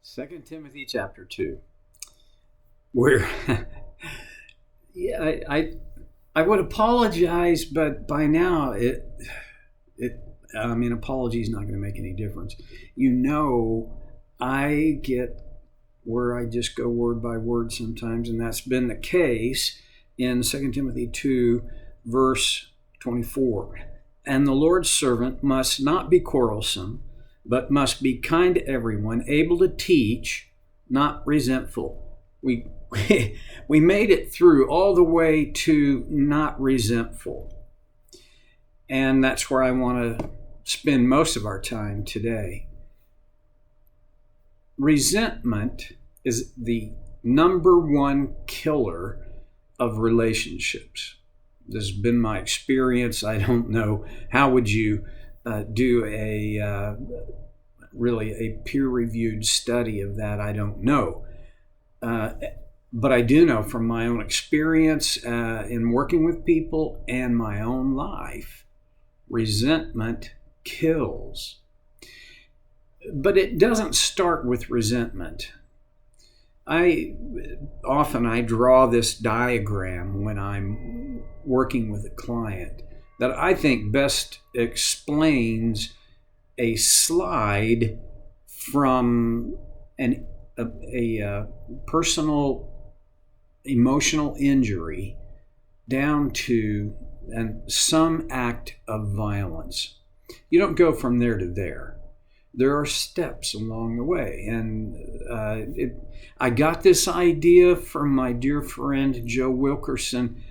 Second Timothy chapter 2. Where yeah, I would apologize, but by now apology is not going to make any difference. I get where I just go word by word sometimes, and that's been the case in 2 Timothy 2, verse 24. And the Lord's servant must not be quarrelsome, but must be kind to everyone, able to teach, not resentful. We made it through all the way to not resentful. And that's where I want to spend most of our time today. Resentment is the number one killer of relationships. This has been my experience. I don't know, how would you do a peer-reviewed study of that? I don't know. But I do know from my own experience in working with people and my own life, resentment kills. But it doesn't start with resentment. I draw this diagram when I'm working with a client that I think best explains a slide from a personal emotional injury down to some act of violence. You don't go from there to there. There are steps along the way. And I got this idea from my dear friend Joe Wilkerson,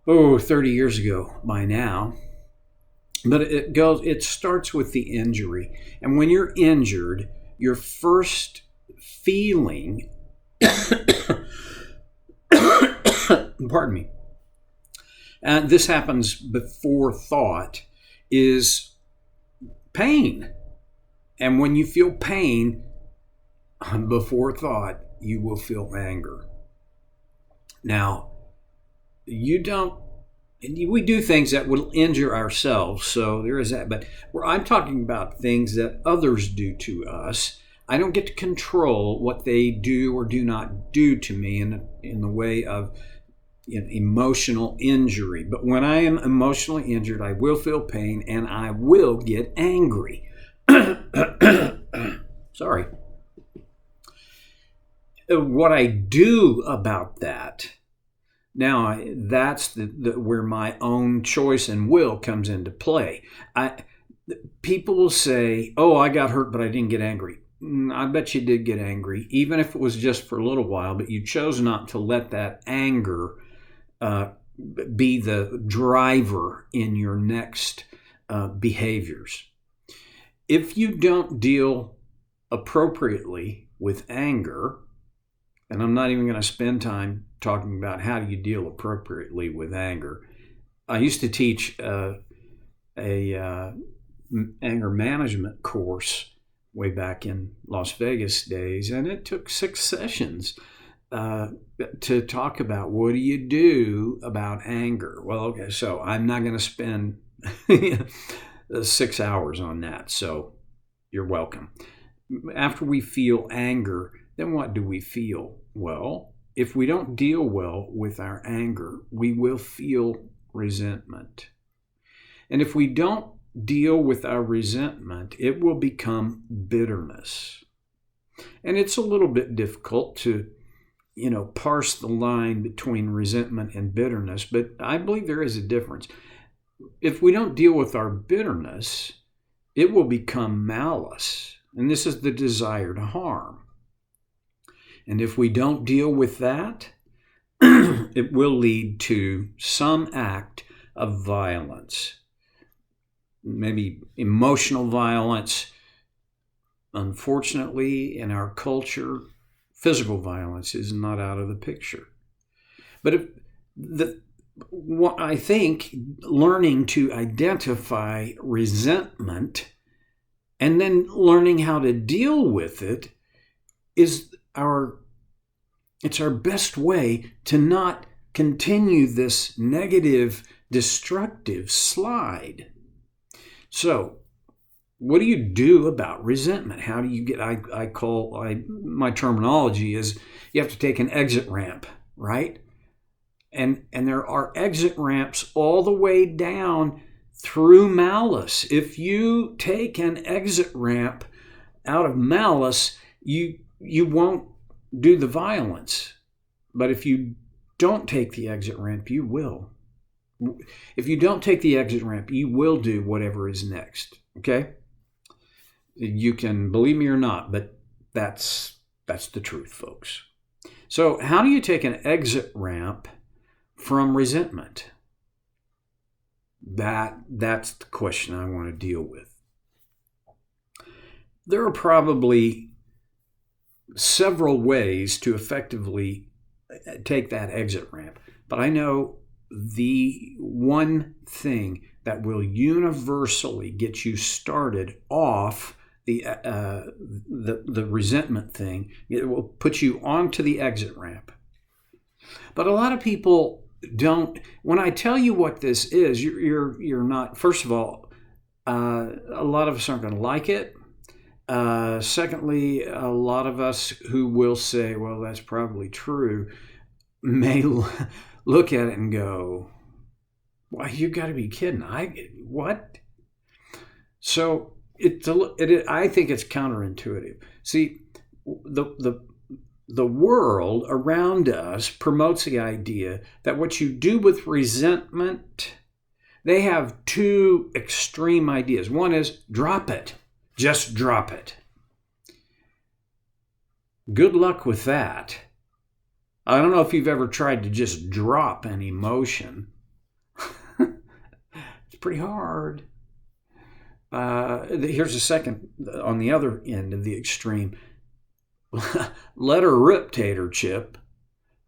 30 years ago by now. But it starts with the injury. And when you're injured, your first feeling, pardon me, and this happens before thought, is pain. And when you feel pain before thought, you will feel anger. Now, we do things that will injure ourselves, so there is that. But I'm talking about things that others do to us. I don't get to control what they do or do not do to me in the way of emotional injury. But when I am emotionally injured, I will feel pain and I will get angry. Sorry. What I do about that, now that's where my own choice and will comes into play. People will say, I got hurt, but I didn't get angry. I bet you did get angry, even if it was just for a little while, but you chose not to let that anger be the driver in your next behaviors. If you don't deal appropriately with anger, and I'm not even going to spend time talking about how do you deal appropriately with anger. I used to teach a anger management course way back in Las Vegas days, and it took 6 sessions to talk about what do you do about anger. Well, okay, so I'm not going to spend 6 hours on that, so you're welcome. After we feel anger, then what do we feel? Well, if we don't deal well with our anger, we will feel resentment. And if we don't deal with our resentment, it will become bitterness. And it's a little bit difficult to, parse the line between resentment and bitterness, but I believe there is a difference. If we don't deal with our bitterness, it will become malice. And this is the desire to harm. And if we don't deal with that, it will lead to some act of violence. Maybe emotional violence. Unfortunately, in our culture, physical violence is not out of the picture. But I think learning to identify resentment and then learning how to deal with it is our best way to not continue this negative, destructive slide. So What do you do about resentment? How do you get, my terminology is you have to take an exit ramp, right? And there are exit ramps all the way down through malice. If you take an exit ramp out of malice, you won't do the violence. But if you don't take the exit ramp, you will. If you don't take the exit ramp, you will do whatever is next. Okay? You can believe me or not, but that's the truth, folks. So how do you take an exit ramp from resentment? That's the question I want to deal with. There are probably several ways to effectively take that exit ramp, but I know the one thing that will universally get you started off the resentment thing, it will put you onto the exit ramp. But a lot of people don't. When I tell you what this is, you're not. First of all, a lot of us aren't going to like it. Secondly, a lot of us who will say, "Well, that's probably true," may look at it and go, "Why, you got to be kidding! What?" So I think it's counterintuitive. See, the world around us promotes the idea that what you do with resentment, they have two extreme ideas. One is drop it. Just drop it. Good luck with that. I don't know if you've ever tried to just drop an emotion. It's pretty hard. Here's a second, on the other end of the extreme. Let her rip, tater chip.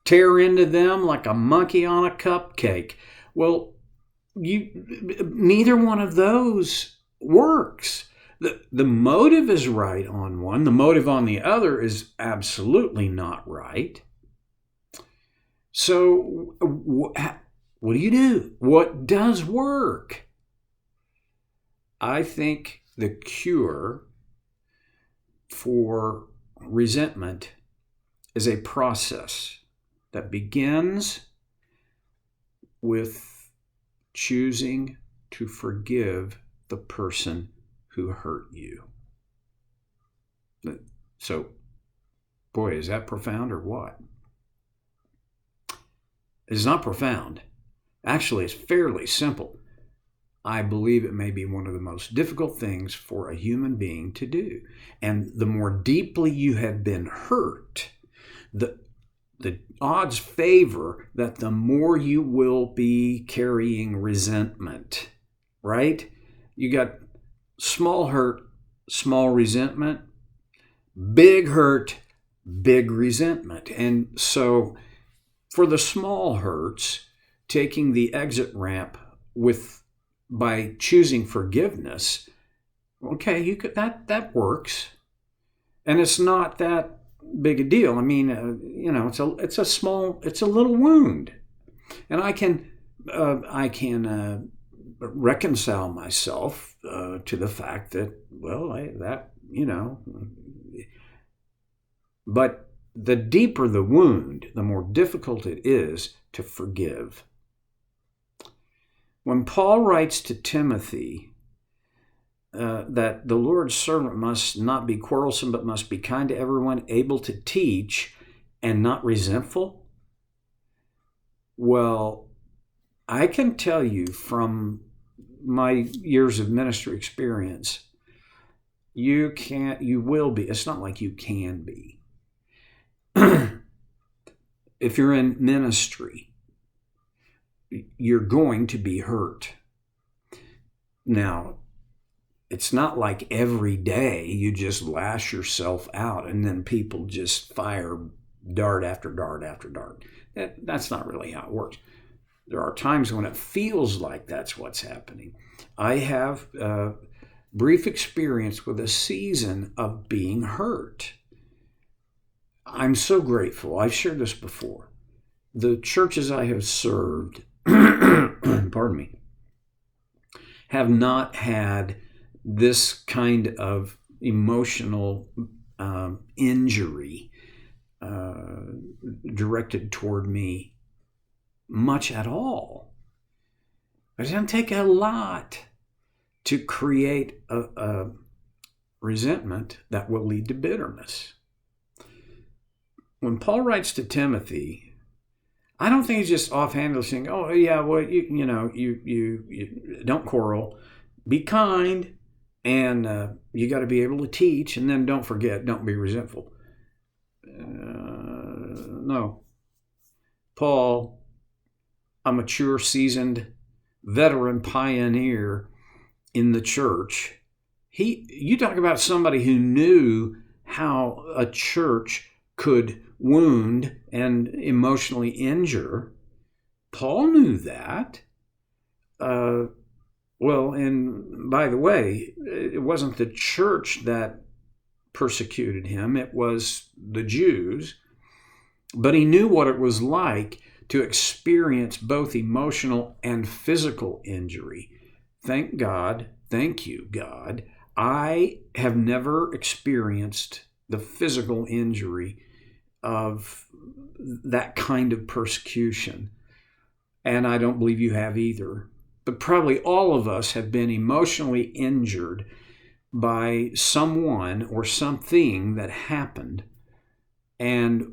Tear into them like a monkey on a cupcake. Well, neither one of those works. The motive is right on one. The motive on the other is absolutely not right. So what do you do? What does work? I think the cure for resentment is a process that begins with choosing to forgive the person who hurt you. So, boy, is that profound or what? It's not profound. Actually, it's fairly simple. I believe it may be one of the most difficult things for a human being to do. And the more deeply you have been hurt, the odds favor that the more you will be carrying resentment, right? You got small hurt, small resentment, big hurt, big resentment. And so for the small hurts, taking the exit ramp by choosing forgiveness, okay, that works, and it's not that big a deal. I mean, it's a little wound, and I can reconcile myself to the fact that, but the deeper the wound, the more difficult it is to forgive. When Paul writes to Timothy that the Lord's servant must not be quarrelsome, but must be kind to everyone, able to teach, and not resentful, well, I can tell you from my years of ministry experience, you will be. It's not like you can be. If you're in ministry, you're going to be hurt. Now, it's not like every day you just lash yourself out and then people just fire dart after dart after dart. That's not really how it works. There are times when it feels like that's what's happening. I have brief experience with a season of being hurt. I'm so grateful. I've shared this before. The churches I have served, pardon me, have not had this kind of emotional injury directed toward me much at all. It doesn't take a lot to create a resentment that will lead to bitterness. When Paul writes to Timothy, I don't think he's just offhandedly saying, "Oh yeah, well you don't quarrel, be kind, and you got to be able to teach, and then don't forget, don't be resentful." No, Paul, a mature, seasoned, veteran pioneer in the church, you talk about somebody who knew how a church could wound and emotionally injure. Paul knew that. Well, and by the way, it wasn't the church that persecuted him, it was the Jews. But he knew what it was like to experience both emotional and physical injury. Thank God, thank you, God, I have never experienced the physical injury of that kind of persecution. And I don't believe you have either. But probably all of us have been emotionally injured by someone or something that happened. And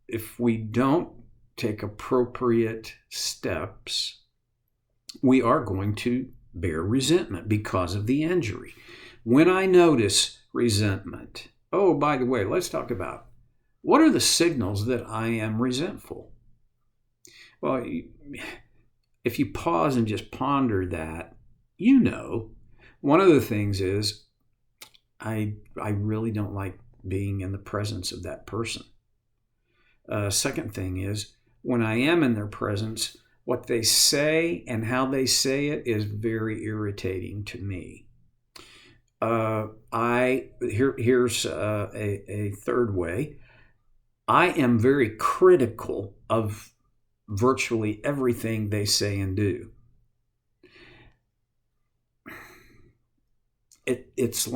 if we don't take appropriate steps, we are going to bear resentment because of the injury. When I notice resentment, oh, by the way, let's talk about what are the signals that I am resentful? Well, if you pause and just ponder that, one of the things is I really don't like being in the presence of that person. Second thing is, when I am in their presence, what they say and how they say it is very irritating to me. Here's a third way. I am very critical of virtually everything they say and do. These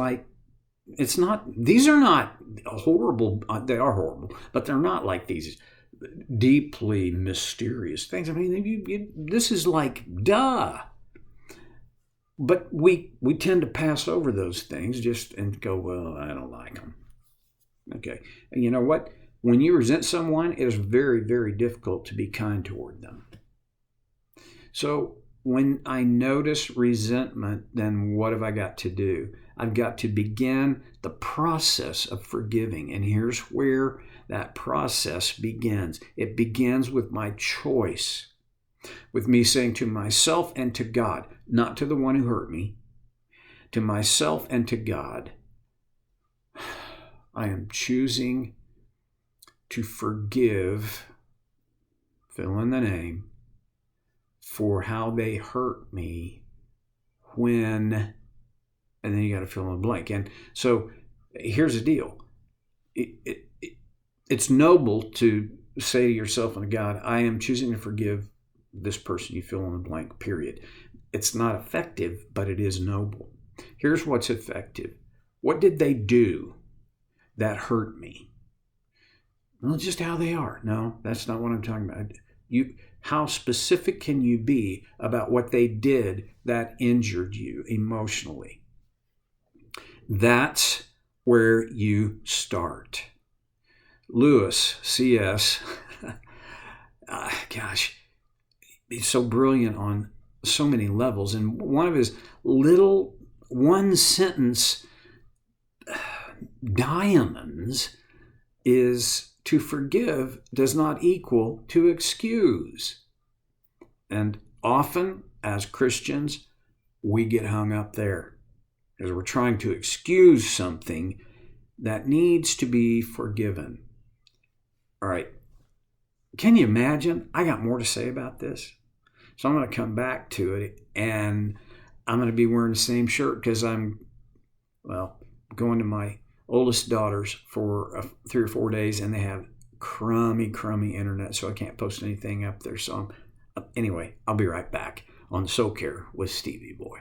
are not horrible, they are horrible, but they're not like these deeply mysterious things. I mean, this is like, duh. But we tend to pass over those things and go, well, I don't like them. Okay. And you know what? When you resent someone, it is very, very difficult to be kind toward them. So when I notice resentment, then what have I got to do? I've got to begin the process of forgiving. And here's where that process begins. It begins with my choice, with me saying to myself and to God, not to the one who hurt me, to myself and to God, I am choosing to forgive, fill in the name, for how they hurt me when, and then you got to fill in the blank. And so here's the deal. It's noble to say to yourself and to God, I am choosing to forgive this person, you fill in the blank, period. It's not effective, but it is noble. Here's what's effective. What did they do that hurt me? Well, just how they are. No, that's not what I'm talking about. How specific can you be about what they did that injured you emotionally? That's where you start. Lewis, C.S., he's so brilliant on so many levels. And one of his little one-sentence diamonds is, to forgive does not equal to excuse. And often, as Christians, we get hung up there because we're trying to excuse something that needs to be forgiven. All right. Can you imagine? I got more to say about this. So I'm going to come back to it, and I'm going to be wearing the same shirt because I'm going to my oldest daughter's for 3 or 4 days, and they have crummy internet, so I can't post anything up there. So anyway, I'll be right back on Soul Care with Stevie Boy.